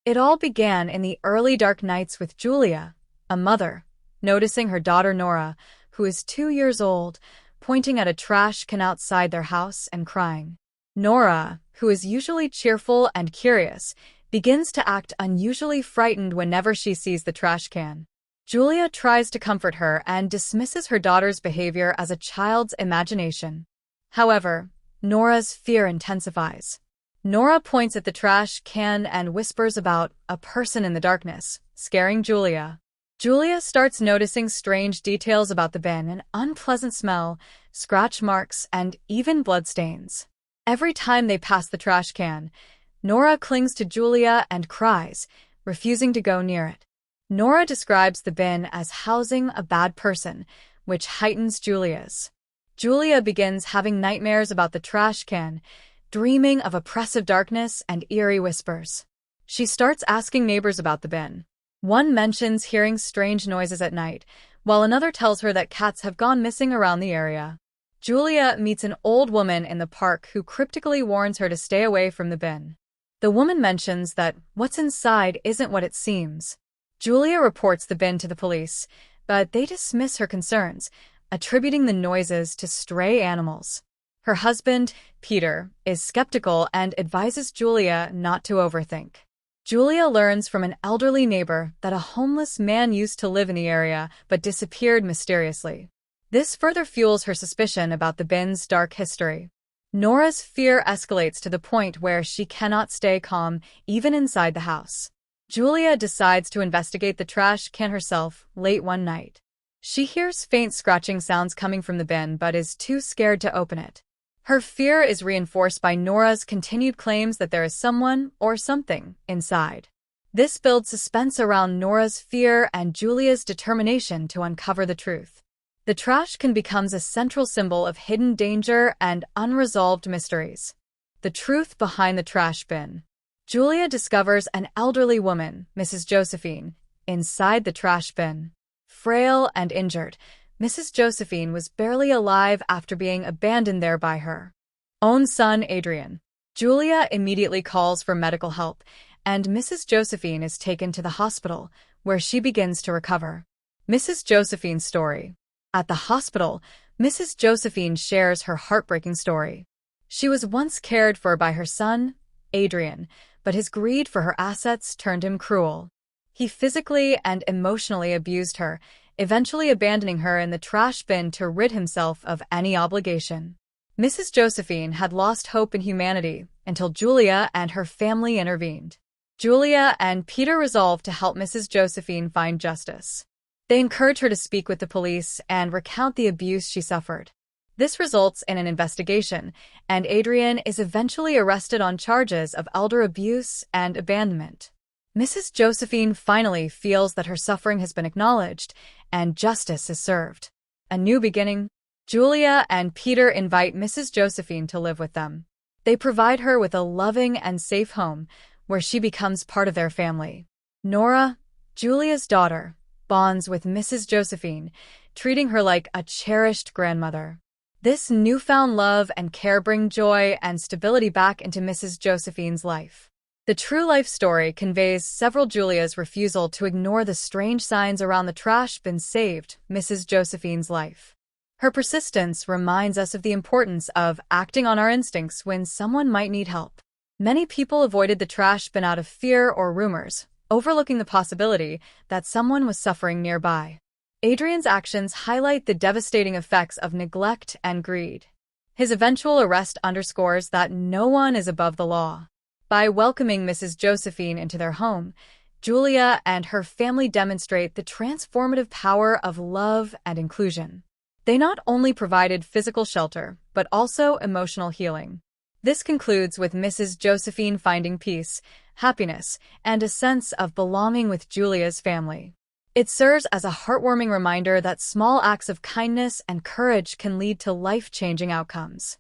It all began in the early dark nights with Julia, a mother, noticing her daughter Nora, who is 2 years old, pointing at a trash can outside their house and crying. Nora, who is usually cheerful and curious, begins to act unusually frightened whenever she sees the trash can. Julia tries to comfort her and dismisses her daughter's behavior as a child's imagination. However, Nora's fear intensifies. Nora points at the trash can and whispers about a person in the darkness, scaring Julia. Julia starts noticing strange details about the bin: an unpleasant smell, scratch marks, and even bloodstains. Every time they pass the trash can, Nora clings to Julia and cries, refusing to go near it. Nora describes the bin as housing a bad person, which heightens Julia's. Julia begins having nightmares about the trash can, dreaming of oppressive darkness and eerie whispers. She starts asking neighbors about the bin. One mentions hearing strange noises at night, while another tells her that cats have gone missing around the area. Julia meets an old woman in the park who cryptically warns her to stay away from the bin. The woman mentions that what's inside isn't what it seems. Julia reports the bin to the police, but they dismiss her concerns, attributing the noises to stray animals. Her husband, Peter, is skeptical and advises Julia not to overthink. Julia learns from an elderly neighbor that a homeless man used to live in the area but disappeared mysteriously. This further fuels her suspicion about the bin's dark history. Nora's fear escalates to the point where she cannot stay calm, even inside the house. Julia decides to investigate the trash can herself late one night. She hears faint scratching sounds coming from the bin but is too scared to open it. Her fear is reinforced by Nora's continued claims that there is someone or something inside. This builds suspense around Nora's fear and Julia's determination to uncover the truth. The trash can becomes a central symbol of hidden danger and unresolved mysteries. The truth behind the trash bin. Julia discovers an elderly woman, Mrs. Josephine, inside the trash bin. Frail and injured, Mrs. Josephine was barely alive after being abandoned there by her own son, Adrian. Julia immediately calls for medical help, and Mrs. Josephine is taken to the hospital, where she begins to recover. Mrs. Josephine's story. At the hospital, Mrs. Josephine shares her heartbreaking story. She was once cared for by her son, Adrian, but his greed for her assets turned him cruel. He physically and emotionally abused her, eventually abandoning her in the trash bin to rid himself of any obligation. Mrs. Josephine had lost hope in humanity until Julia and her family intervened. Julia and Peter resolved to help Mrs. Josephine find justice. They encourage her to speak with the police and recount the abuse she suffered. This results in an investigation, and Adrian is eventually arrested on charges of elder abuse and abandonment. Mrs. Josephine finally feels that her suffering has been acknowledged and justice is served. A new beginning. Julia and Peter invite Mrs. Josephine to live with them. They provide her with a loving and safe home where she becomes part of their family. Nora, Julia's daughter, bonds with Mrs. Josephine, treating her like a cherished grandmother. This newfound love and care bring joy and stability back into Mrs. Josephine's life. The true life story conveys several Julia's refusal to ignore the strange signs around the trash bin saved Mrs. Josephine's life. Her persistence reminds us of the importance of acting on our instincts when someone might need help. Many people avoided the trash bin out of fear or rumors, overlooking the possibility that someone was suffering nearby. Adrian's actions highlight the devastating effects of neglect and greed. His eventual arrest underscores that no one is above the law. By welcoming Mrs. Josephine into their home, Julia and her family demonstrate the transformative power of love and inclusion. They not only provided physical shelter, but also emotional healing. This concludes with Mrs. Josephine finding peace, happiness, and a sense of belonging with Julia's family. It serves as a heartwarming reminder that small acts of kindness and courage can lead to life-changing outcomes.